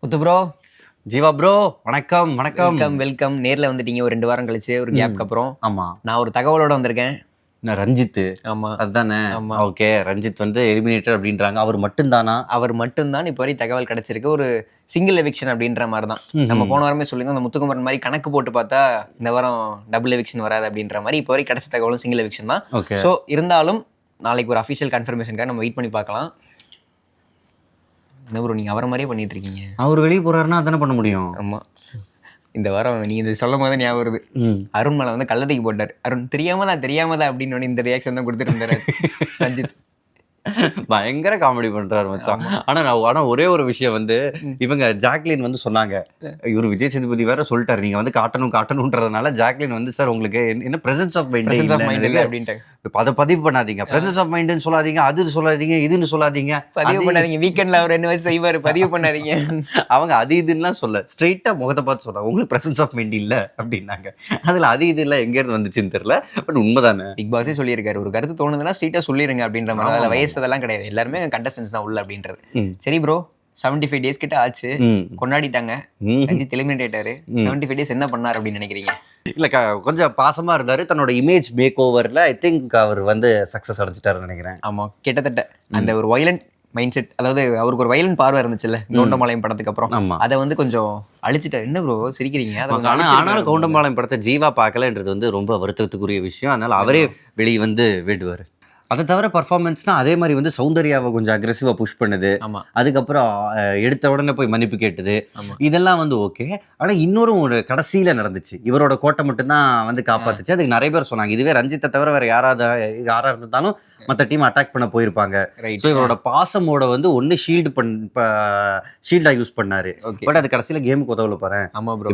முத்து bro. Jeeva bro, வணக்கம். Welcome welcome. நேர்ல வந்துட்டீங்க ஒரு 2 வாரம் கழிச்சு, ஒரு கேப்க்கு அப்புறம். ஆமா, நான் ஒரு தகவலோட வந்திருக்கேன். நான் ரஞ்சித். ஆமா அதுதானே? ஆமா. ஓகே, ரஞ்சித் வந்து எலிமினேட்டர் அப்படின்றாங்க. அவர் மட்டும்தானா? அவர் மட்டும்தான் இப்போ வரை தகவல் கிடைச்சிருக்கு. ஒரு சிங்கிள் எவிக்ஷன் அப்படின்ற மாதிரி தான். நம்ம போன வாரமே சொல்லியிருந்தோம், அந்த முத்துக்குமரன் மாதிரி கணக்கு போட்டு பார்த்தா இந்த வாரம் டபுள் எவிக்ஷன் வராது அப்படின்ற மாதிரி. இப்போ வரை கிடைச்ச தகவலும் சிங்கிள் எவிக்ஷன் தான். ஓகே. ஸோ இருந்தாலும் நாளைக்கு ஒரு அஃபிஷியல் கன்ஃபர்மேஷனுக்காக நம்ம வெயிட் பண்ணி பார்க்கலாம். என்ன ப்ரோ நீங்கள் அவரை மாதிரியே பண்ணிட்டு இருக்கீங்க? அவர் வெளியே போறாருன்னா அதானே பண்ண முடியும். ஆமா, இந்த வாரம் நீ இது சொல்லும் போது ஞாபகம் வருது. அருண் மேல வந்து கள்ளத்துக்கு போட்டார். அருண் தெரியாமதா அப்படின்னு இந்த ரியாக்ஷன் தான் கொடுத்துட்டு இருந்தாரு ரஞ்சித். பயங்கர காமெடி பண்றாரு மச்சான். ஆனா ஒரே ஒரு விஷயம் வந்து, இவங்க ஜாக்லின் வந்து சொன்னாங்க, இவர் விஜய் சேதுபதி வேற சொல்லிட்டாரு, நீங்க வந்து காட்டணும்ன்றதுனால ஜாக்லின் வந்து சார் உங்களுக்கு என்ன பிரசன்ஸ் ஆஃப் மைண்ட் அப்படின்ட்டு அதை பதிவு பண்ணாதீங்க. பிரசன்ஸ் ஆஃப் மைண்ட்னு சொல்லாதீங்க, அது சொல்லாதீங்க, இதுன்னு சொல்லாதீங்க, பதிவு பண்ணாதீங்க. வீக்கெண்ட்ல அவர் என்ன வச்சு செய்வாரு, பதிவு பண்ணாதீங்க. அவங்க அது இதுலாம் சொல்ல, ஸ்ட்ரெயிட்டா முகத்தை பார்த்து சொல்றாங்க, உங்களுக்கு பிரசன்ஸ் ஆஃப் மைண்ட் இல்ல அப்படின்னாங்க. அதுல அது இது இல்ல எங்க இருந்து வந்துச்சுன்னு தெரியல. பட் உண்மைதானே, பிக் பாஸே சொல்லியிருக்காரு, ஒரு கருத்து தோணுதுன்னா ஸ்ட்ரெயிட்டா சொல்லிருங்க அப்படின்ற மாதிரி. அதில் வயசு அதெல்லாம் கிடையாது, எல்லாருமே கண்டஸ்டன்ஸ் தான் உள்ள அப்படின்றது. சரி ப்ரோ, 75 டேஸ் கிட்ட ஆச்சு, கொண்டாடிட்டாங்க. ரஞ்சித் எலிமினேட் ஆயிட்டாரு. 75 டேஸ் என்ன பண்ணார் அப்படின்னு நினைக்கிறீங்க? இல்ல கொஞ்சம் பாசமா இருந்தாரு. தன்னோட இமேஜ் மேக் ஓவர்ல ஐ திங்க் அவர் வந்து சக்சஸ் அடைஞ்சிட்டாருன்னு நினைக்கிறேன். ஆமா, கிட்டத்தட்ட அந்த ஒரு வயலண்ட் மைண்ட் செட், அதாவது அவருக்கு ஒரு வயலண்ட் பார்வை இருந்துச்சுல்ல கவுண்டம்பாளையம் படத்துக்கு அப்புறம், அதை வந்து கொஞ்சம் அழிச்சிட்டாரு. என்ன ப்ரோ சிரிக்கிறீங்க? ஆனாலும் கவுண்டம்பாளையம் படத்தை ஜீவா பார்க்கலன்றது வந்து ரொம்ப வருத்தத்துக்குரிய விஷயம். அதனால அவரே வெளியே வந்து வேண்டுவார். அதை தவிர பர்ஃபார்மன்ஸ்னா அதே மாதிரி வந்து சௌந்தர்யாவை கொஞ்சம் அக்ரெசிவாக புஷ் பண்ணுது. அதுக்கப்புறம் எடுத்த உடனே போய் மன்னிப்பு கேட்டது, இதெல்லாம் வந்து ஓகே. ஆனால் இன்னொரு ஒரு கடைசியில் நடந்துச்சு, இவரோட கோட்டை மட்டும்தான் வந்து காப்பாத்துச்சு. அதுக்கு நிறைய பேர் சொன்னாங்க, இதுவே ரஞ்சித்தை தவிர வேற யாராக இருந்தாலும் மற்ற டீம் அட்டாக் பண்ண போயிருப்பாங்க. ஸோ இவரோட பாசமோட வந்து ஒன்று ஷீல்டாக யூஸ் பண்ணாரு. பட் அது கடைசியில் கேமுக்கு உதவல பாரு.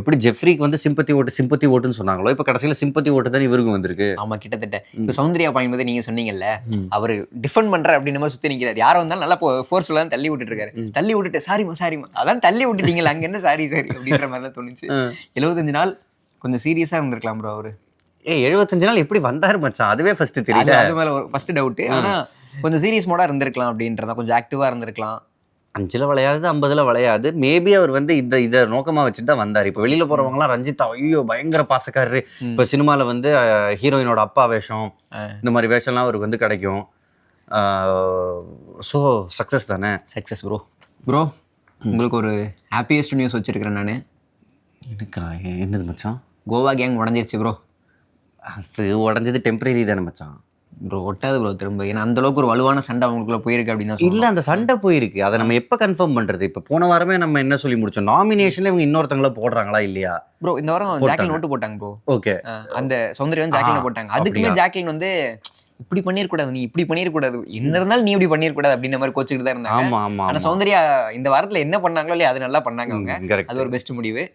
இப்படி ஜெஃப்ரிக்கு வந்து சிம்பத்தி ஓட்டுன்னு சொன்னாங்களோ, இப்போ கடைசியில் சிம்பத்தி ஓட்டு தான் இவருக்கும் வந்திருக்கு. ஆமா, கிட்டத்தட்ட இப்போ சௌந்தர்யா பாயிண்ட் வந்து நீங்க சொன்னீங்கல்ல, அவரு டிஃபெண்ட் பண்ற அப்படின்னு மாதிரி சுத்தி நிக்கிறாரு. யாரும் வந்தாலும் நல்லா ஃபோர்ஸ்ஃபுல்லா தள்ளி விட்டுட்டு இருக்காரு. தள்ளி விட்டுட்டு சாரிமா அதான் தள்ளி விட்டுட்டீங்களா, அங்க என்ன சாரி அப்படின்ற மாதிரி தான் தோணுச்சு. 75 நாள் கொஞ்சம் சீரியஸா இருந்திருக்கலாம் ப்ரோ. அவரு 75 நாள் எப்படி வந்தாரு மச்சான், அதுவே ஃபர்ஸ்ட் தெரியல. அது மேல ஃபர்ஸ்ட் டவுட். ஆனா கொஞ்சம் சீரியஸ் மோடா இருந்திருக்கலாம் அப்படின்றத, கொஞ்சம் ஆக்டிவா இருந்திருக்கலாம். 5ல வளையாது, 50ல வளையாது. மேபி அவர் வந்து இதை நோக்கமா வச்சுட்டு தான் வந்தார். இப்போ வெளியில போறவங்கலாம் ரஞ்சித் ஐயோ பயங்கர பாசக்காரரு, இப்போ சினிமாவில் வந்து ஹீரோயினோட அப்பா வேஷம், இந்த மாதிரி வேஷம்லாம் அவருக்கு வந்து கிடைக்கும். ஸோ சக்ஸஸ் தானே. Success bro. உங்களுக்கு ஒரு ஹாப்பியஸ்ட் நியூஸ் வச்சிருக்கிறேன் நான். எனக்கா? என்னது மச்சான்? கோவா கேங் உடஞ்சிருச்சு ப்ரோ. அது உடஞ்சது டெம்பரரி தானே மச்சான். ப்ரோ ஒட்டாது ப்ரோ திரும்ப, ஏன்னா அந்த அளவுக்கு ஒரு வலுவான சண்டை அவங்களுக்குள்ள போயிருக்கு அப்படின்னு தான். இல்லை, அந்த சண்டை போயிருக்கு, அதை நம்ம எப்போ கன்ஃபார்ம் பண்ணுறது? இப்போ போன வாரமே நம்ம என்ன சொல்லி முடிச்சோம், நாமினேஷன்ல இவங்க இன்னொருத்தங்கள போடுறாங்களா இல்லையா? ப்ரோ இந்த வாரம் ஜாக்லின் ஓட்டு போட்டாங்க ப்ரோ. ஓகே, அந்த சௌந்தர்யா வந்து ஜாக்லின் போட்டாங்க. அதுக்குமே ஜாக்லின் வந்து இப்படி பண்ணிடக்கூடாது, நீ இப்படி பண்ணிடக்கூடாது, என்ன இருந்தாலும் நீ இப்படி பண்ணிடக்கூடாது அப்படின்ற மாதிரி கோச்சுக்கிட்டு தான் இருந்தாங்க. ஆனா சௌந்தர்யா இந்த வாரத்துல என்ன பண்ணாங்களோ இல்லையா, அது நல்லா பண்ணாங்க அவங்க. அது ஒரு பெஸ்ட் முடிவு.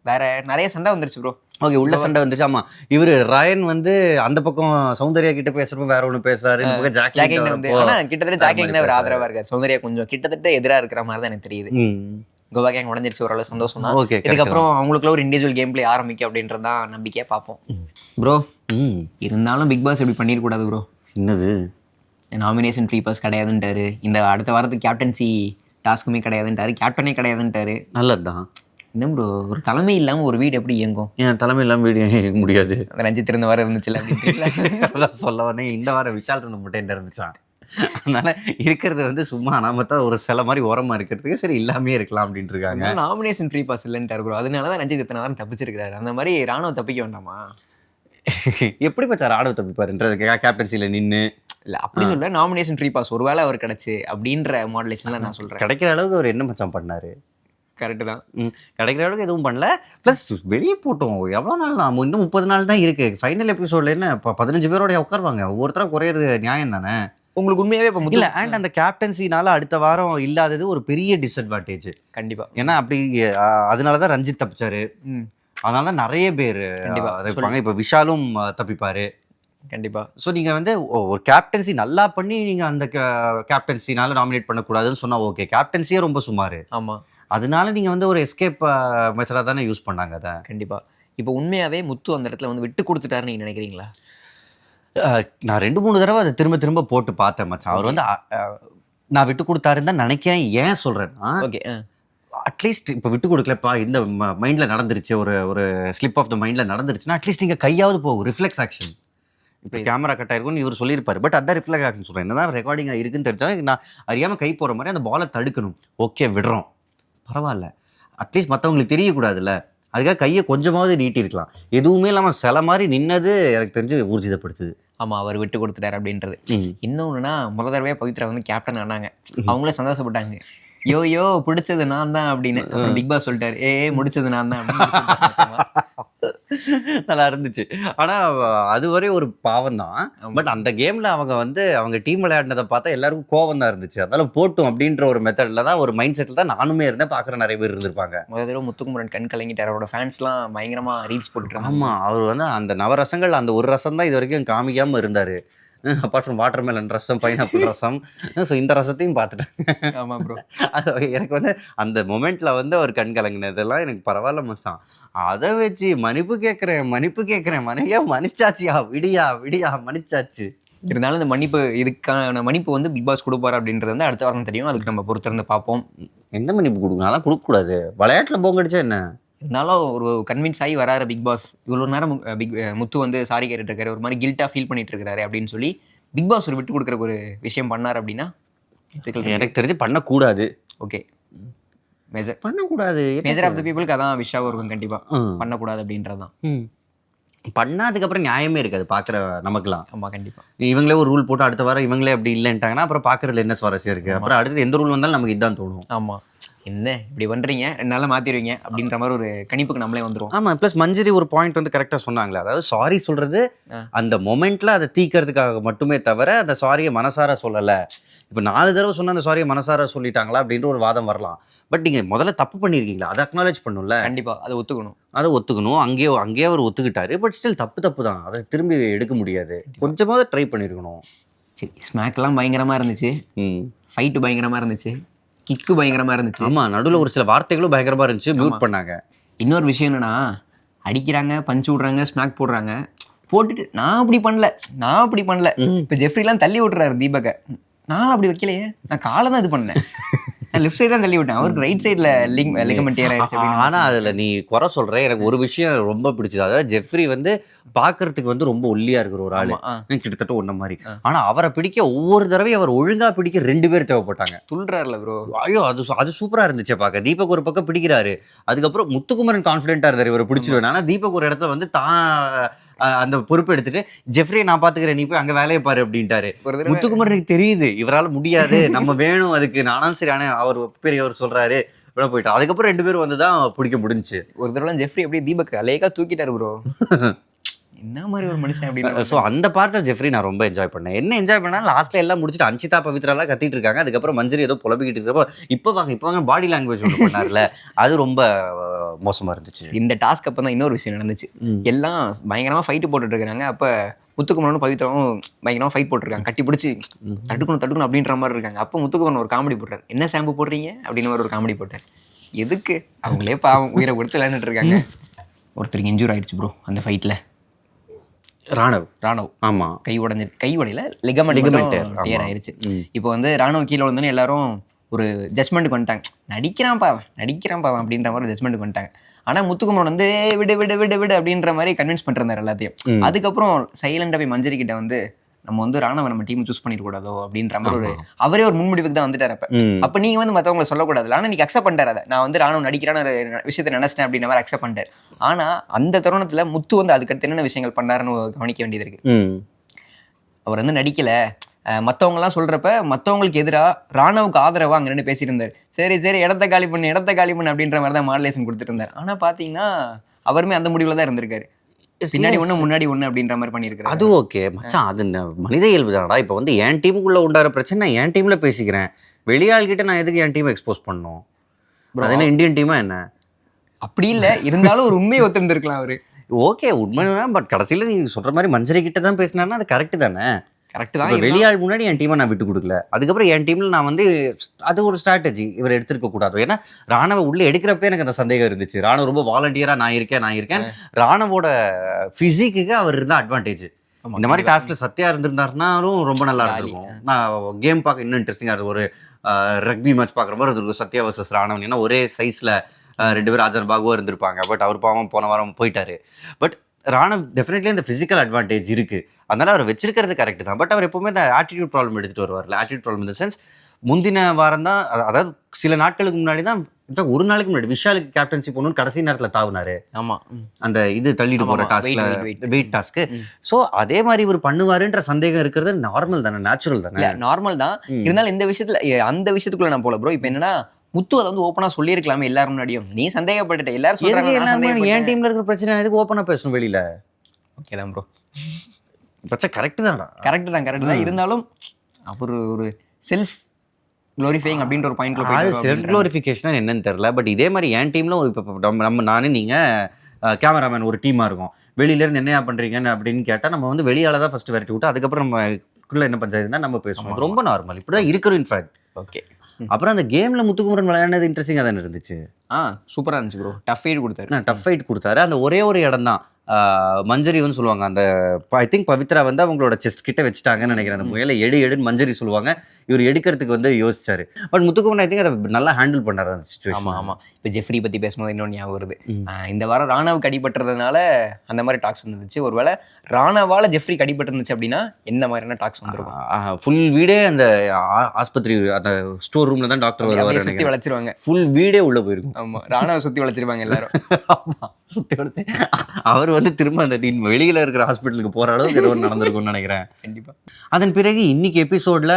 வேற நிறைய சண்டை வந்துருச்சு ப்ரோ. ஓகே, உள்ள சண்டை வந்துச்சு. ஆமா, இவரு ராயன் வந்து அந்த பக்கம் சௌந்தர்யா கிட்ட பேசுறப்ப வேற ஒண்ணு பேசுறாரு, இந்த பக்கம் ஜாக்லின் வந்து. ஆனா கிட்டத்தட்ட ஜாக்லின் தான் ஒரு ஆதரவா இருக்காரு. சௌந்தர்யா கொஞ்சம் கிட்டத்தட்ட எதிரா இருக்கிற மாதிரி தான் எனக்கு தெரியுது. கோவா கேங் உடஞ்சிருச்சு, ஓரளவு சந்தோஷம் தான். இதுக்கப்புறம் அவங்களுக்குள்ள ஒரு இண்டிவிஜுவல் கேம் பிளே ஆரம்பிக்கும் அப்படின்றதான் நம்பிக்கையா பார்ப்போம் ப்ரோ. இருந்தாலும் பிக் பாஸ் எப்படி பண்ணிடக்கூடாது ப்ரோ. என்னது, நாமினேஷன் ஃப்ரீ பாஸ் கிடையாதுன்ட்டாரு. இந்த அடுத்த வாரத்துக்கு கேப்டன்சி டாஸ்க்குமே கிடையாதுன்ட்டாரு, கேப்டனே கிடையாதுன்ட்டாரு. நல்லதுதான். என்ன ப்ரோ, ஒரு தலைமை இல்லாமல் ஒரு வீடு எப்படி இயங்கும்? ஏன் தலைமை இல்லாமல் வீடு இயங்க முடியாது? ரஞ்சித் இருந்த வாரம் இருந்துச்சுல்ல அப்படின்னு சொல்ல வரேன். இந்த வாரம் விஷால் இருந்த மட்டும் என்ன இருந்துச்சான். அதனால இருக்கிறது வந்து சும்மா நாம தான் ஒரு சில மாதிரி ஓரமா இருக்கிறதுக்கு சரி இல்லாமே இருக்கலாம் அப்படின்ட்டு இருக்காங்க. நாமினேஷன் ஃப்ரீ பாஸ் இல்லைன்ட்டார் ப்ரோ. அதனாலதான் ரஞ்சித் இத்தனை வாரம் தப்பிச்சிருக்காரு. அந்த மாதிரி ராணுவ தப்பிக்க வேண்டாமா? எப்படி பச்சா ராணுவ தப்பிப்பாருன்றது கேப்டன்சில நின்று இல்ல அப்படி சொல்ல, நாமினேஷன் ஃப்ரீ பாஸ் ஒருவேளை அவர் கிடைச்சு அப்படின்ற மாடலேஷன்ல நான் சொல்றேன். கிடைக்கிற அளவுக்கு அவர் என்ன மச்சான் பண்ணாரு? கரெக்டு தான். கிடைக்கிற அளவுக்கு எதுவும் பண்ணல. ப்ளஸ் வெளியே போட்டோம் எவ்வளோ நாள் தான், இன்னும் 30 நாள் தான் இருக்கு. ஃபைனல் எபிசோட்ல என்ன 15 பேரோட உட்காருவாங்க, ஒவ்வொருத்தரும் குறையிறது நியாயம் தானே? உங்களுக்கு உண்மையாவே இப்போ இல்லை, அண்ட் அந்த கேப்டன்சினால அடுத்த வாரம் இல்லாதது ஒரு பெரிய டிஸ்அட்வான்டேஜ் கண்டிப்பா. ஏன்னா அப்படி அதனால தான் ரஞ்சித் தப்பிச்சாரு. அதனால தான் நிறைய பேர் தப்பிப்பாங்க. இப்போ விஷாலும் தப்பிப்பாரு கண்டிப்பா. ஸோ நீங்கள் வந்து ஒரு கேப்டன்சி நல்லா பண்ணி நீங்கள் அந்த கேப்டன்சினால நாமினேட் பண்ணக்கூடாதுன்னு சொன்னால் ஓகே. கேப்டன்சியே ரொம்ப சுமார். ஆமாம், அதனால நீங்கள் வந்து ஒரு எஸ்கேப் மெத்தடாக தானே யூஸ் பண்ணாங்க அதை. கண்டிப்பாக. இப்போ உண்மையாகவே முத்து அந்த இடத்துல வந்து விட்டு கொடுத்துட்டாருன்னு நீங்கள் நினைக்கிறீங்களா? நான் 2-3 தடவை அதை திரும்ப போட்டு பார்த்தேன் மச்சான். அவர் வந்து நான் விட்டு கொடுத்தாருன்னு தான் நினைக்கிறேன். ஏன் சொல்கிறேன்னா, ஓகே, அட்லீஸ்ட் இப்போ விட்டு கொடுக்கலப்பா, இந்த மைண்டில் நடந்துருச்சு, ஒரு ஒரு ஸ்லிப் ஆஃப் த மைண்டில் நடந்துருச்சுன்னா அட்லீஸ்ட் நீங்கள் கையாவது போகும், ரிஃப்ளெக்ஸ் ஆக்ஷன். இப்போ கேமரா கட் ஆயிருக்கும்னு இவர் சொல்லியிருப்பாரு, பட் அதான் ரிஃப்ளெக்ஸ் ஆக்ஷன் சொல்கிறேன். என்னதான் ரெக்கார்டிங் இருக்குன்னு தெரிஞ்சாலும் நான் அறியாமல் கை போகிற மாதிரி அந்த பாலை தடுக்கணும். ஓகே விடுறோம், பரவாயில்ல, அட்லீஸ்ட் மற்றவங்களுக்கு தெரியக்கூடாதுல்ல, அதுக்காக கையை கொஞ்சமாவது நீட்டிருக்கலாம். எதுவுமே இல்லாமல் சில மாதிரி நின்னது எனக்கு தெரிஞ்சு ஊர்ஜிதப்படுத்துது. ஆமாம், அவர் விட்டு கொடுத்துட்டாரு அப்படின்றது. இன்னொன்றுனா முதல் தடவையாக பவித்ரா வந்து கேப்டன் ஆனாங்க, அவங்களே சந்தோஷப்பட்டாங்க. யோ பிடிச்சது நான் தான் அப்படின்னு. அப்புறம் பிக் பாஸ் சொல்லிட்டாரு, முடிச்சது நான் தான் அப்படின்னு. நல்லா இருந்துச்சு. ஆனா அதுவரை ஒரு பாவம் தான். பட் அந்த கேம்ல அவங்க வந்து அவங்க டீம் விளையாடினதை பார்த்தா எல்லாருக்கும் கோவம் தான் இருந்துச்சு. அதனால போட்டும் அப்படின்ற ஒரு மெத்தட்ல தான், ஒரு மைண்ட் செட்ல தான் நானுமே இருந்தேன், பார்க்குற நிறைய பேர் இருந்திருப்பாங்க. முதல் தடவை முத்துக்குமரன் கண் கலங்கிட்டார், அவரோட ஃபேன்ஸ்லாம் பயங்கரமா ரீல்ஸ் போட்டுருக்காங்க. ஆமா, அவர் வந்து அந்த நவரசங்கள் அந்த ஒரு ரசம் தான் இது வரைக்கும் காமிக்காம இருந்தாரு. Apart from water melon rasam, pineapple rasam. So இந்த ரசத்தையும் பார்த்துட்டேன். ஆமாம் ப்ரோ. அது எனக்கு வந்து அந்த மொமெண்ட்டில் வந்து அவர் கண் கலங்கினதெல்லாம் எனக்கு பரவாயில்ல மச்சான். அதை வச்சு மன்னிப்பு கேட்குறேன் மனையா, மன்னிச்சாச்சியா, விடியா மன்னிச்சாச்சு. இருந்தாலும் இந்த மன்னிப்பு, இதுக்கான மன்னிப்பு வந்து பிக் பாஸ் கொடுப்பாரு அப்படின்றது வந்து அடுத்த வாரம் தெரியும். அதுக்கு நம்ம பொறுத்திருந்து பார்ப்போம். எந்த மன்னிப்பு கொடுக்கணும், அதெல்லாம் கொடுக்கக்கூடாது. விளையாட்டில் போங்கடிச்சா என்ன? இருந்தாலும் ஒரு கன்வின்ஸ் ஆகி வராரு பிக் பாஸ். இவ்வளோ நேரம் முத்து வந்து சாரி கேட்டுட்டு இருக்காரு, ஒரு மாதிரி கில்ட்டாக ஃபீல் பண்ணிட்டு இருக்காரு அப்படின்னு சொல்லி பிக் பாஸ் ஒரு விட்டு கொடுக்குற ஒரு விஷயம் பண்ணார் அப்படின்னா எனக்கு தெரிஞ்சு பண்ணக்கூடாது. ஓகே, பண்ணக்கூடாது. மேஜர் ஆஃப் த பீப்புளுக்கு அதான் விஷயம் இருக்கும், கண்டிப்பாக பண்ணக்கூடாது அப்படின்றது தான். பண்ணாதுக்கப்புறம் நியாயமே இருக்காது பார்க்குற நமக்குலாம். ஆமாம், கண்டிப்பாக. இவங்களே ஒரு ரூல் போட்டு அடுத்த வாரம் இவங்களே அப்படி இல்லைன்ட்டாங்கன்னா அப்புறம் பார்க்குறதுல என்ன சுவாரஸ்யம் இருக்குது? அப்புறம் அடுத்து எந்த ரூல் வந்தாலும் நமக்கு இதுதான் தோணும். ஆமாம், என்ன இப்படி பண்ணுறீங்க, 2 நாளில் மாற்றிடுவீங்க அப்படின்ற மாதிரி ஒரு கணிப்புக்கு நம்மளே வந்துடும். ஆமாம், ப்ளஸ் மஞ்சரி ஒரு பாயிண்ட் வந்து கரெக்டாக சொன்னாங்களே, அதாவது சாரி சொல்கிறது அந்த மொமெண்ட்டில் அதை தீக்கிறதுக்காக மட்டுமே தவிர அந்த சாரியை மனசார சொல்லலை. இப்போ 4 தடவை சொன்ன அந்த சாரியை மனசார சொல்லிட்டாங்களா அப்படின்ற ஒரு வாதம் வரலாம். பட் நீங்கள் முதல்ல தப்பு பண்ணியிருக்கீங்களா, அதை அக்னாலேஜ் பண்ணும்ல. கண்டிப்பாக அதை ஒத்துக்கணும். அங்கேயே அவர் ஒத்துக்கிட்டாரு. பட் ஸ்டில் தப்பு தான், அதை திரும்பி எடுக்க முடியாது. கொஞ்சமாவது ட்ரை பண்ணியிருக்கணும். சரி, ஸ்மாக்லாம் பயங்கரமாக இருந்துச்சு, ஃபைட்டு பயங்கரமாக இருந்துச்சு, கிக்கு பயங்கரமாக இருந்துச்சு. ஆமாம், நடுவில் ஒரு சில வார்த்தைகளும் பயங்கரமாக இருந்துச்சு, மியூட் பண்ணாங்க. இன்னொரு விஷயம் என்னன்னா, அடிக்கிறாங்க, பஞ்ச் விட்றாங்க, ஸ்மாக் போடுறாங்க, போட்டுட்டு நான் அப்படி பண்ணல. இப்போ ஜெஃப்ரிலாம் தள்ளி விட்டுறாரு தீபக்கை. நான் அப்படி வைக்கலையே, நான் காலை தான் இது பண்ணேன், நான் லெஃப்ட் சைடு தான் தள்ளி விட்டேன், அவருக்கு ரைட் சைடில் லிகமெண்ட் டேர் ஆயிடுச்சு. ஆனால் அதில் நீ குறை சொல்கிறேன், எனக்கு ஒரு விஷயம் ரொம்ப பிடிச்சது. அதாவது ஜெஃப்ரி வந்து பார்க்கறதுக்கு வந்து ரொம்ப ஒல்லியாக இருக்கிற ஒரு ஆள், கிட்டத்தட்ட ஒன்றை மாதிரி. ஆனால் அவரை பிடிக்க ஒவ்வொரு தடவையும் அவர் ஒழுங்காக பிடிக்க 2 பேர் தேவைப்பட்டாங்க. துள்ளுறாருல ப்ரோ. ஐயோ, அது சூப்பராக இருந்துச்சு பார்க்க. தீபக் ஒரு பக்கம் பிடிக்கிறாரு, அதுக்கப்புறம் முத்துக்குமரன் கான்ஃபிடென்ட்டாக இருந்தார் இவரை பிடிச்சிருவேன். ஆனால் தீபக் ஒரு இடத்துல வந்து அந்த பொறுப்பு எடுத்துட்டு ஜெஃப்ரியை நான் பார்த்துக்கிறேன், நீ போய் அங்கே வேலையை பாரு அப்படின்ட்டாரு. முத்துக்குமரனுக்கு தெரியுது இவரால் முடியாது, நம்ம வேணும் அதுக்கு. நானும் சரி, ஆனால் அவர் பெரியவர் சொல்றாரு போயிட்டு. அதுக்கப்புறம் 2 பேரும் வந்து தான் பிடிக்க முடிஞ்சுச்சு. ஒரு தடவை ஜெஃப்ரி அப்படியே தீபக் அலேக்கா தூக்கிட்டாரு ப்ரோ. என்ன மாதிரி ஒரு மனுஷன் அப்படின்னு. ஸோ அந்த பார்ட் ஆஃப் ஜெஃப்ரி நான் ரொம்ப என்ஜாய் பண்ணேன். என்ன என்ஜாய் பண்ணா, லாஸ்ட்ல எல்லாம் முடிச்சுட்டு அன்ஷிதா பவித்ராலாம் கத்திட்டு இருக்காங்க, அதுக்கப்புறம் மஞ்சரி ஏதோ புலம்பிக்கிட்டு இருக்கிறப்போ இப்போ வாங்க பாடி லாங்குவேஜ் ஒன்று பண்ணார்ல, அது ரொம்ப மோசமா இருந்துச்சு. இந்த டாஸ்க் அப்போ தான் இன்னொரு விஷயம் நடந்துச்சு. எல்லாம் பயங்கரமா ஃபைட்டு போட்டுட்டு இருக்காங்க. அப்போ முத்துக்குமரனும் பவித்ராவும் பயங்கரமாக ஃபைட் போட்டிருக்காங்க, கட்டி பிடிச்சி தடுக்கணும் அப்படின்ற மாதிரி இருக்காங்க. அப்போ முத்துக்குமரன் ஒரு காமெடி போட்டார், என்ன ஷாம்பு போடுறீங்க அப்படின்னு ஒரு காமெடி போட்டார். எதுக்கு, அவங்களே பாவம் உயிரை கொடுத்து விளையாண்டுட்டு இருக்காங்க. ஒருத்தருக்கு இன்ஜூர் ஆயிடுச்சு ப்ரோ அந்த ஃபைட்டில். ராணவ் ஆமாம், கை உடையில லிகமெண்ட் டேர் ஆயிடுச்சு. இப்போ வந்து ராணவ் கீழே வந்தோன்னே எல்லாரும் ஒரு ஜட்மெண்ட்டுக்கு வந்துட்டாங்க, நடிக்கிறான் பாவன் அப்படின்ற மாதிரி ஜட்மெண்ட்டுக்கு வந்துட்டாங்க. ஆனால் முத்துக்குமரன் வந்து விடு அப்படின்ற மாதிரி கன்வின்ஸ் பண்ணிருந்தார் எல்லாத்தையும். அதுக்கப்புறம் சைலண்டாக போய் மஞ்சரி கிட்ட வந்து நம்ம வந்து ராணவ நம்ம டீம் சூஸ் பண்ணிடக்கூடாதோ அப்படின்ற மாதிரி அவரே ஒரு முன்முடிவுக்கு தான் வந்துட்டார். அப்போ நீங்கள் வந்து மற்றவங்களை சொல்லக்கூடாது. ஆனால் நீங்கள் அக்செப்ட் பண்ணிட்டார் அதை, நான் வந்து ராணவ நடிக்கிறான விஷயத்தை நினைச்சிட்டேன் அப்படின்ற மாதிரி அக்செப்ட் பண்ணிட்டார். ஆனால் அந்த தருணத்தில் முத்து வந்து அதுக்கடுத்து என்னென்ன விஷயங்கள் பண்ணாருன்னு கவனிக்க வேண்டியது இருக்கு. அவர் வந்து நடிக்கல, மற்றவங்கலாம் சொல்றப்ப மற்றவங்களுக்கு எதிராக ராணவுக்கு ஆதரவாக அங்கே நின்று பேசிட்டு இருந்தார். சரி இடத்த காலி பண்ணு அப்படின்ற மாதிரி தான் மாடலேஷன் கொடுத்துட்டு இருந்தார். ஆனால் பார்த்தீங்கன்னா அவருமே அந்த முடிவில் தான் இருந்திருக்காரு, பின்னாடி ஒன்று முன்னாடி ஒன்று அப்படின்ற மாதிரி பண்ணியிருக்காரு. அது ஓகே மச்சான், அது மனித இயல்பு தானடா. இப்போ வந்து என் டீமுக்குள்ளே உண்டார பிரச்சனை நான் என் டீமில் பேசிக்கிறேன், வெளியாள்கிட்ட நான் எதுக்கு என் டீமை எக்ஸ்போஸ் பண்ணணும்? அது என்ன இந்தியன் டீமா என்ன? அப்படி இல்லை, இருந்தாலும் ஒரு உண்மையை ஒத்துருந்துருக்கலாம் அவரு. ஓகே உண்மைதான், பட் கடைசியில் நீங்கள் சொல்கிற மாதிரி மஞ்சரி கிட்ட தான் பேசினாருன்னா அது கரெக்டு தானே? கரெக்டு தான். வெளியாள் முன்னாடி என் டீமை நான் விட்டு கொடுக்கல, அதுக்கப்புறம் என் டீமில் நான் வந்து அது ஒரு ஸ்ட்ராட்டஜி இவர் எடுத்துருக்க கூடாது. ஏன்னா ராணுவ உள்ளே எடுக்கிறப்ப எனக்கு அந்த சந்தேகம் இருந்துச்சு, ராணுவ ரொம்ப வாலண்டியராக நான் இருக்கேன். ராணுவோட ஃபிசிக்கு அவர் இருந்தால் அட்வான்டேஜ், இந்த மாதிரி டாஸ்க்ல சத்யா இருந்திருந்தாருனாலும் ரொம்ப நல்லா இருந்திருக்கும். நான் கேம் பார்க்க இன்னும் இன்ட்ரெஸ்டிங்காக இருக்கும். ஒரு ரக்பி மேட்ச் பார்க்குற மாதிரி அது இருக்கும். சத்யா வர்சஸ் ராணவன், ஏன்னா ஒரே சைஸில் 2 பேரும் ஆஜன் பாகுவா இருந்திருப்பாங்க. பட் அவர் பாவம் போன வாரம் போயிட்டாரு. பட் ராணவ் டெஃபினெட்லி இந்த ஃபிசிக்கல் அட்வான்டேஜ் இருக்குது, அதனால அவர் வச்சிருக்கிறது கரெக்ட் தான். பட் அவர் எப்பவுமே இந்த ஆட்டிடியூட் ப்ராப்ளம் எடுத்துகிட்டு வருவார்ல. ஆட்டிடியூட் ப்ராப்ளம் இந்த சென்ஸ் முந்தின வாரம் தான், அதாவது சில நாட்களுக்கு முன்னாடி தான், ஒரு நாளைக்கு முன்னாடி விஷாலுக்கு கேப்டன்சி போகணும்னு கடைசி நேரத்தில் தாவுனாரு. ஆமாம், அந்த இது தள்ளிட்டு போகிற டாஸ்க்ல, வெயிட் டாஸ்க்கு. ஸோ அதே மாதிரி இவர் பண்ணுவாருன்ற சந்தேகம் இருக்கிறது நார்மல் தானே, நேச்சுரல் தானே. நார்மல் தான். இருந்தாலும் இந்த விஷயத்துல, அந்த விஷயத்துக்குள்ள நான் போல ப்ரோ. இப்போ என்னன்னா, முத்து அதை வந்து ஓப்பனா சொல்லியிருக்கலாமே எல்லாரும் முன்னாடியும். நீ சந்தேகப்பட்டுட்ட, எல்லாரும் சொல்றாங்க. என் டீம்ல இருக்கிற பிரச்சனை எதுக்கு ஓப்பனா பேசணும் வெளியில? ஓகே தான் ப்ரோ, பிரச்சனை கரெக்ட் தான்டா. கரெக்ட் தான். இருந்தாலும் அவர் ஒரு செல்ஃப் க்ளோரிஃபைங் அப்படின்ற ஒரு பாயிண்ட்ல போய் செல்ஃப் க்ளோரிஃபிகேஷன் என்னன்னு தெரியல. பட் இதே மாதிரி என் டீம்ல ஒரு இப்போ நம்ம நானே நீங்க கேமராமேன் ஒரு டீமா இருக்கும், வெளியில இருந்து என்னையா பண்றீங்கன்னு அப்படின்னு கேட்டா நம்ம வந்து வெளியால தான் ஃபர்ஸ்ட் விரட்டி விட்டு அதுக்கப்புறம் நம்மக்குள்ள என்ன பஞ்சாயத்து தான் நம்ம பேசுவோம். ரொம்ப நார்மல், இப்படிதான் இருக்கிறோம். In fact okay. அப்புறம் அந்த கேம்ல முத்துக்குமரன் விளையாடுனது இன்ட்ரெஸ்டிங்காக தானே இருந்துச்சு. சூப்பரா இருந்துச்சு ப்ரோ. டஃப் ஃபைட் கொடுத்தாரு. டஃப் ஃபைட் கொடுத்தாரு. அந்த ஒரே ஒரு இடம் தான் மஞ்சரி வந்து சொல்லுவாங்க. அந்த ஐ திங்க் பவித்ரா வந்து அவங்களோட செஸ்ட் கிட்ட வச்சுட்டாங்கன்னு நினைக்கிறேன். அந்த முயலை எடுன்னு மஞ்சரி சொல்லுவாங்க. இவர் எடுக்கிறதுக்கு வந்து யோசிச்சாரு. பட் முத்துக்குமரன் ஐ திங்க் அதை நல்லா ஹேண்டில் பண்ணாரு அந்த சிச்சுவேஷன். ஆமா. இப்போ ஜெஃப்ரி பத்தி பேசும்போது இன்னொன்று ஞாபகம் வருது. இந்த வாரம் ராணாவுக்கு அடிபட்டுறதுனால அந்த மாதிரி டாக்ஸ் வந்துச்சு. ஒருவேளை ராணாவால ஜெஃப்ரி அடிபட்டு அப்படின்னா எந்த மாதிரியான டாக்ஸ் வந்துருக்கும்? ஃபுல் வீடே அந்த ஆஸ்பத்திரி அந்த ஸ்டோர் ரூம்ல தான் டாக்டர் வருவாரு. சுத்தி வளைச்சிருவாங்க. ஃபுல் வீடே உள்ள போயிருக்கும். ஆமா, ராணாவை சுத்தி வளைச்சிருவாங்க எல்லாரும். சுத்தி வளைச்சு அவர் வந்து திரும்ப அந்த வெளியில இருக்கிற ஹாஸ்பிட்டலுக்கு போற அளவுக்கு ஏதோ நடந்திருக்கும்னு நினைக்கிறேன். கண்டிப்பா. அதன் பிறகு இன்னைக்கு எபிசோட்ல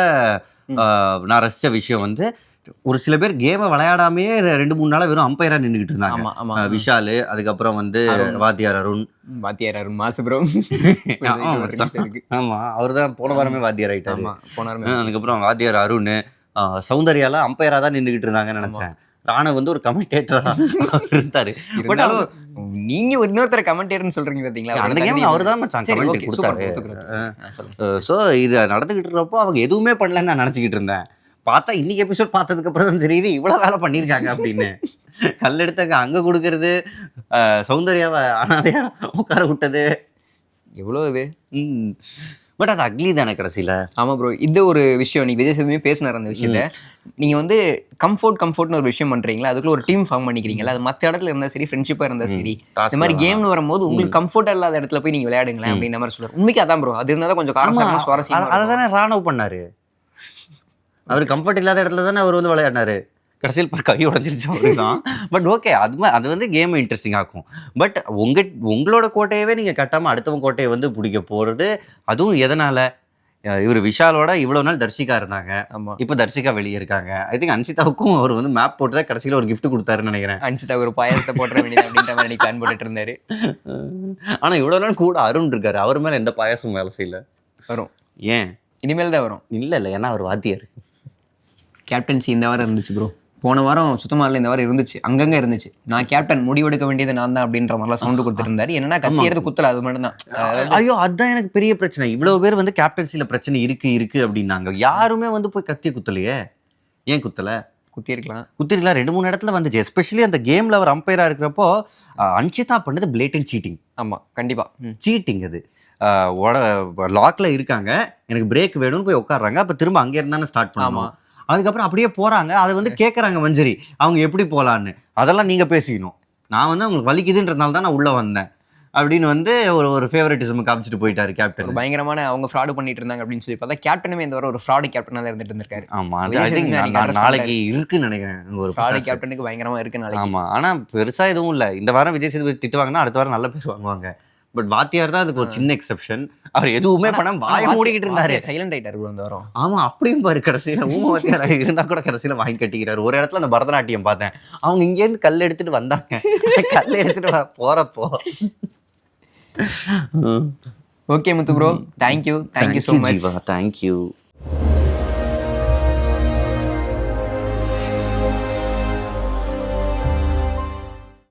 நான் ரசிச்ச விஷயம் வந்து, ஒரு சில பேர் கேமை விளையாடாமே 2-3 நாளா வெறும் அம்பையரா நின்றுகிட்டு இருந்தாங்க. விஷாலு, அதுக்கப்புறம் வந்து வாத்தியார் அருண் மாசு ப்ரோ. ஆமா, அவர் தான் போன வாரமே வாத்தியார் ஆயிட்டாரு. அதுக்கப்புறம் வாத்தியார் அருண், சௌந்தர்யால அம்பையரா தான் நின்றுகிட்டு இருந்தாங்கன்னு நினைச்சேன். ராணவ் வந்து ஒரு கமெண்டேட்டரா இருந்தாரு. பட் நீங்க ஒரு இன்னொருத்தர கமெண்டேட்டர்னு சொல்றீங்க பாத்தீங்களா? அந்த கேம் அவர் தான் மச்சான் கமெண்ட் கொடுத்தாரு. சோ இது நடந்துகிட்டு இருக்கப்போ அவங்க எதுவுமே பண்ணலன்னு நான் நினைச்சுக்கிட்டு இருந்தேன். பார்த்தா இன்னைக்கு எபிசோட் பார்த்ததுக்கு அப்புறம் தான் தெரியுது இவ்வளவு வேலை பண்ணியிருக்காங்க அப்படின்னு. கல் எடுத்தாங்க அங்க கொடுக்கறது, சௌந்தர்யாவை அனாதையா உட்கார விட்டது, எவ்வளோ இது. பட் அது அக்லி தானே கடைசியில். ஆமாம் ப்ரோ, இது ஒரு விஷயம். நீங்கள் விஜய் சேதுமே பேசினார் அந்த விஷயத்த. நீங்கள் வந்து கம்ஃபர்ட்னு ஒரு விஷயம் பண்ணுறீங்களா, அதுக்குள்ள ஒரு டீம் ஃபார்ம் பண்ணிக்கிறீங்களா. அது மற்ற இடத்துல இருந்தால் சரி, ஃப்ரெண்ட்ஷிப்பாக இருந்தால் சரி, இந்த மாதிரி கேம்னு வரும்போது உங்களுக்கு கம்ஃபர்ட் இல்லாத இடத்துல போய் நீங்கள் விளையாடுங்களேன் அப்படின்ற மாதிரி சொல்லுவார். உண்மைக்கு அதான் ப்ரோ, அது இருந்தால் தான் கொஞ்சம் காரசாரமாக சுவாரஸ்யம். அதை தானே ராணவ் பண்ணாரு. அவர் கம்ஃபர்ட் இல்லாத இடத்துல தானே அவர் வந்து விளையாடினாரு. கடைசியில் கை உடஞ்சிருச்சு அப்படிதான். பட் ஓகே, அது வந்து கேம் இன்ட்ரெஸ்டிங் ஆக்கும். பட் உங்களோட கோட்டையவே நீங்கள் கட்டாமல் அடுத்தவங்க கோட்டையை வந்து பிடிக்க போகிறது, அதுவும் எதனால்? இவர் விஷாலோட இவ்வளோ நாள் தர்ஷிகா இருந்தாங்க. இப்போ தர்ஷிகா வெளியே இருக்காங்க. ஐ திங்க் அன்சிதாவுக்கும் அவர் வந்து மேப் போட்டு தான் கடைசியில் ஒரு கிஃப்ட் கொடுத்தாருன்னு நினைக்கிறேன். அன்சிதா ஒரு பாயசத்தை போட்டுற வேண்டியது அப்படின்ற மாதிரி பிளான் போட்டுட்டு இருந்தாரு. ஆனால் இவ்வளோ நாள் கூட அருண் இருக்காரு, அவர் மேலே எந்த பாயசமும் வேலை செய்யல. வரும், ஏன் இனிமேல் தான் வரும். இல்லை ஏன்னா அவர் வாத்தியார். கேப்டன்சி இந்த வாரம் இருந்துச்சு ப்ரோ. போன வாரம் சுத்தமாக இல்லை, இந்த வாரம் இருந்துச்சு, அங்கங்கே இருந்துச்சு. நான் கேப்டன், முடிவெடுக்க வேண்டியது நான் தான் அப்படின்ற மாதிரிலாம் சவுண்டு கொடுத்துட்டு இருந்தாரு. என்னன்னா கத்தி எடுத்து குத்தல, அது மட்டும் தான். ஐயோ, அதுதான் எனக்கு பெரிய பிரச்சனை. இவ்வளவு பேர் வந்து கேப்டன்சில பிரச்சனை இருக்கு அப்படின்னாங்க, யாருமே வந்து போய் கத்திய குத்தலையே. ஏன் குத்தல? குத்திருக்கலாம் 2-3 இடத்துல வந்துச்சு. எஸ்பெஷலி அந்த கேம்ல அவர் அம்பையரா இருக்கிறப்போ அன்சிதா பண்ணது பிளேட்டன்ட் சீட்டிங். ஆமா, கண்டிப்பா சீட்டிங். அது லாக்ல இருக்காங்க, எனக்கு பிரேக் வேணும்னு போய் உட்காடுறாங்க. அப்ப திரும்ப அங்கே இருந்தானே ஸ்டார்ட் பண்ணுவோம். அதுக்கப்புறம் அப்படியே போறாங்க. அதை வந்து கேட்கறாங்க மஞ்சரி, அவங்க எப்படி போலான்னு. அதெல்லாம் நீங்க பேசிக்கணும். நான் வந்து அவங்களுக்கு வலிக்குதுன்றதுனால தான் நான் உள்ள வந்தேன் அப்படின்னு வந்து ஒரு ஃபேவரட்டிசம் காமிச்சிட்டு போயிட்டாரு கேப்டன். பயங்கரமான அவங்க ஃப்ராடு பண்ணிட்டு இருந்தாங்க அப்படின்னு சொல்லி பார்த்தா கேப்டனுமே இந்த ஒரு ஃப்ராடு கேப்டனா தான் இருந்துட்டு இருந்திருக்காரு. ஆமா, ஐ திங்க் நாளைக்கு இருக்குன்னு நினைக்கிறேன். ஒரு ஃப்ராடு கேப்டனுக்கு பயங்கரமா இருக்கு நாளைக்கு. ஆமா, ஆனா பெருசா எதுவும் இல்லை. இந்த வாரம் விஜய் சேதுபதி திட்டுவாங்கன்னா அடுத்த வாரம் நல்ல பேர் வாங்குவாங்க. பட் வாத்தியார் தான் அதுக்கு ஒரு சின்ன எக்ஸெப்ஷன். அவர் எதுவுமே பண்ணாம வாய மூடிக்கிட்டு இருந்தாரு, சைலண்ட் ஆயிட்டாரு இந்த வாரம். ஆமா, அப்படியும் பாரு, கடைசியில ஊம வாத்தியார் இருந்தா கூட கடைசியில வாங்கி கட்டிக்கிறாரு. ஒரு இடத்துல அந்த பரதநாட்டியம் பார்த்தேன், அவங்க இங்க இருந்து கல் எடுத்துட்டு வந்தாங்க. கல் எடுத்துட்டு போறப்போ okay Muthu bro, thank you so much. Thank you.